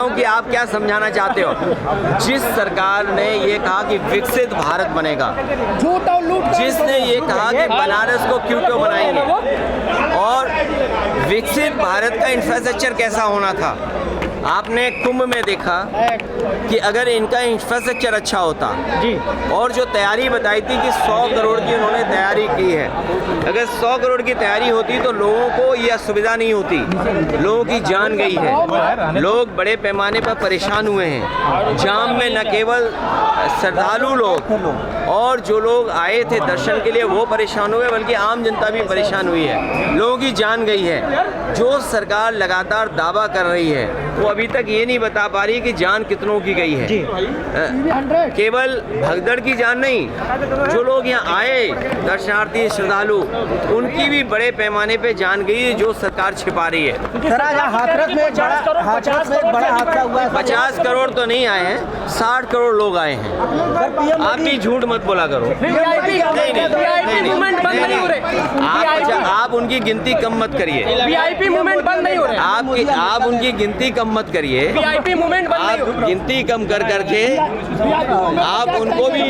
कि आप क्या समझाना चाहते हो। जिस सरकार ने ये कहा कि विकसित भारत बनेगा, जिसने ये कहा कि बनारस को क्यों बनाएंगे, और विकसित भारत का इंफ्रास्ट्रक्चर कैसा होना था। आपने कुंभ में देखा कि अगर इनका इंफ्रास्ट्रक्चर अच्छा होता जी, और जो तैयारी बताई थी कि 100 करोड़ की उन्होंने तैयारी की है, अगर 100 करोड़ की तैयारी होती तो लोगों को ये असुविधा नहीं होती। लोगों की जान गई है, लोग बड़े पैमाने पर परेशान हुए हैं। जाम में न केवल श्रद्धालु लोग और जो लोग आए थे दर्शन के लिए वो परेशान हुए, बल्कि आम जनता भी परेशान हुई है। लोगों की जान गई है। जो सरकार लगातार दावा कर रही है वो अभी तक ये नहीं बता पा रही कि जान कितनों की गई है। केवल भगदड़ की जान नहीं, जो लोग यहाँ आए दर्शनार्थी श्रद्धालु, उनकी भी बड़े पैमाने पे जान गई है, जो सरकार छिपा रही है। 50 करोड़ तो नहीं आए हैं, 60 करोड़ लोग आए हैं। आप भी झूठ मत बोला करो। आप उनकी गिनती कम मत करिए। वीआईपी मूवमेंट बंद नहीं हो रहा। आप उनकी गिनती कम मत करिए। वीआईपी मूवमेंट बंद नहीं हो रहा। गिनती कम कर करके आप उनको भी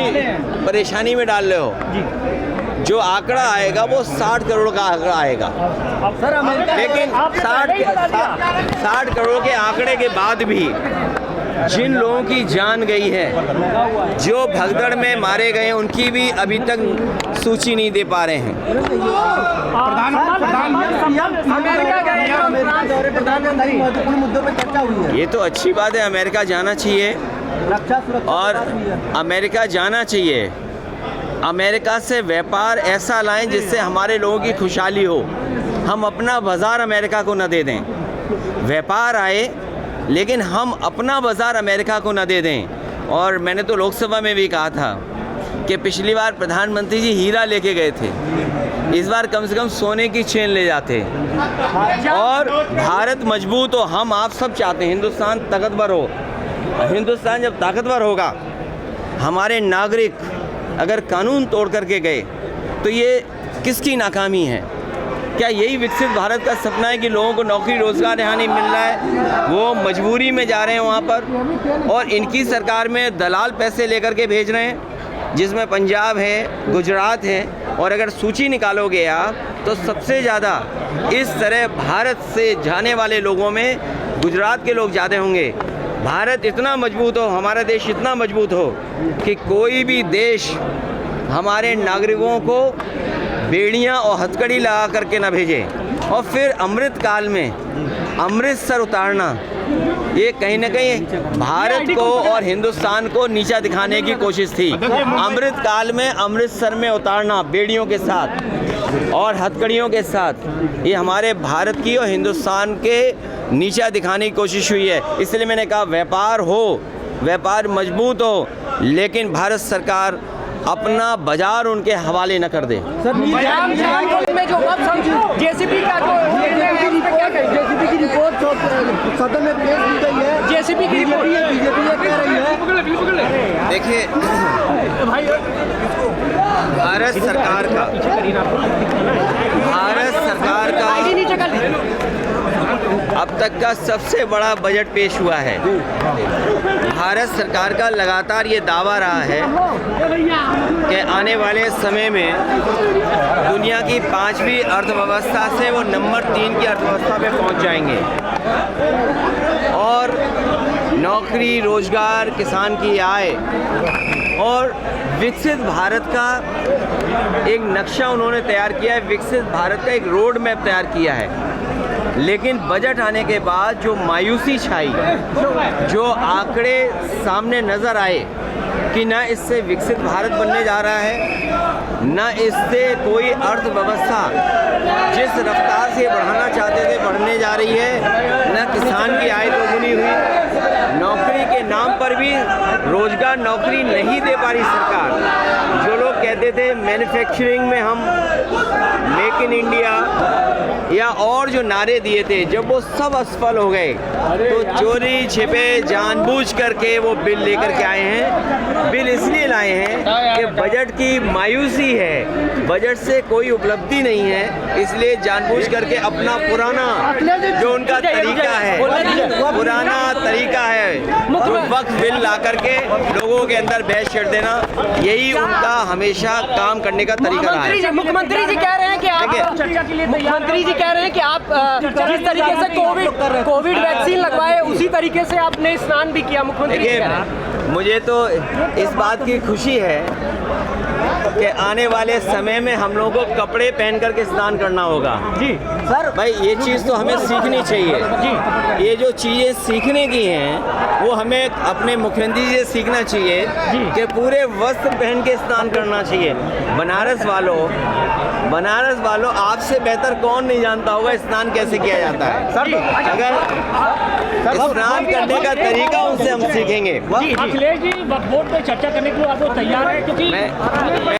परेशानी में डाल रहे हो। जो आंकड़ा आएगा वो 60 करोड़ का आंकड़ा आएगा, लेकिन 60 करोड़ के आंकड़े के बाद भी जिन लोगों की जान गई है, जो भगदड़ में मारे गए, उनकी भी अभी तक सूची नहीं दे पा रहे हैं। ये तो अच्छी बात है, अमेरिका जाना चाहिए और अमेरिका जाना चाहिए। अमेरिका से व्यापार ऐसा लाएं जिससे हमारे लोगों की खुशहाली हो। हम अपना बाज़ार अमेरिका को न दे दें। व्यापार आए लेकिन हम अपना बाज़ार अमेरिका को न दे दें। और मैंने तो लोकसभा में भी कहा था कि पिछली बार प्रधानमंत्री जी हीरा लेके गए थे, इस बार कम से कम सोने की चेन ले जाते और भारत मजबूत हो। हम आप सब चाहते हैं हिंदुस्तान ताकतवर हो। हिंदुस्तान जब ताकतवर होगा, हमारे नागरिक अगर कानून तोड़ करके गए तो ये किसकी नाकामी है? क्या यही विकसित भारत का सपना है कि लोगों को नौकरी रोजगार यहाँ नहीं मिल रहा है, वो मजबूरी में जा रहे हैं वहाँ पर, और इनकी सरकार में दलाल पैसे लेकर के भेज रहे हैं, जिसमें पंजाब है, गुजरात है। और अगर सूची निकालोगे आप तो सबसे ज़्यादा इस तरह भारत से जाने वाले लोगों में गुजरात के लोग ज़्यादा होंगे। भारत इतना मजबूत हो, हमारा देश इतना मजबूत हो कि कोई भी देश हमारे नागरिकों को बेड़ियां और हथकड़ी लगा करके न भेजे। और फिर अमृत काल में अमृतसर उतारना, ये कहीं ना कहीं भारत को और हिंदुस्तान को नीचा दिखाने की कोशिश थी। अमृत काल में अमृतसर में उतारना बेड़ियों के साथ और हथकड़ियों के साथ, ये हमारे भारत की और हिंदुस्तान के नीचा दिखाने की कोशिश हुई है। इसलिए मैंने कहा व्यापार हो, व्यापार मजबूत हो, लेकिन भारत सरकार अपना बाजार उनके हवाले न कर दे। में जो जेसीबी का जो क्या कहें, जेसीबी की रिपोर्ट सदन में पेश की गई है। जेसीबी की रिपोर्ट बीजेपी ये कह रही है। देखिए, भारत सरकार का अब तक का सबसे बड़ा बजट पेश हुआ है। भारत सरकार का लगातार ये दावा रहा है कि आने वाले समय में दुनिया की 5वीं अर्थव्यवस्था से वो नंबर 3 की अर्थव्यवस्था पे पहुंच जाएंगे, और नौकरी, रोजगार, किसान की आय और विकसित भारत का एक नक्शा उन्होंने तैयार किया है। विकसित भारत का एक रोड मैप तैयार किया है। लेकिन बजट आने के बाद जो मायूसी छाई, जो आंकड़े सामने नज़र आए कि न इससे विकसित भारत बनने जा रहा है, न इससे कोई अर्थव्यवस्था जिस रफ्तार से बढ़ाना चाहते थे बढ़ने जा रही है, न किसान की आय दोगुनी हुई, नौकरी के नाम पर भी रोजगार नौकरी नहीं दे पा रही सरकार। जो लोग कहते थे मैन्युफैक्चरिंग में हम मेक इन इंडिया या और जो नारे दिए थे, जब वो सब असफल हो गए तो चोरी छिपे जानबूझ करके वो बिल लेकर के आए हैं। बिल इसलिए लाए हैं कि बजट की मायूसी है, बजट से कोई उपलब्धि नहीं है, इसलिए जानबूझ करके अपना पुराना जो उनका तरीका है, पुराना तरीका है, वक्त बिल ला करके लोगों के अंदर बहस छेड़ देना, यही उनका हमेशा काम करने का तरीका रहा है। मुख्यमंत्री जी कह रहे हैं कि आप जिस तरीके से कोविड वैक्सीन लगवाए उसी तरीके से आपने स्नान भी किया। मुख्यमंत्री जी कह रहे हैं। मुझे तो इस बात की खुशी है कि आने वाले समय में हम लोगों को कपड़े पहन करके स्नान करना होगा। जी सर, भाई ये चीज़ तो हमें सीखनी चाहिए जी। ये जो चीज़ें सीखने की हैं वो हमें अपने मुख्यमंत्री जी से सीखना चाहिए कि पूरे वस्त्र पहन के स्नान करना चाहिए। बनारस वालों आपसे बेहतर कौन नहीं जानता होगा स्नान कैसे किया जाता है। सर अगर स्नान करने का तरीका उनसे हम सीखेंगे। अखिलेश जी वक्फ बोर्ड पे चर्चा करने के लिए आप लोग तैयार हैं? क्योंकि मैं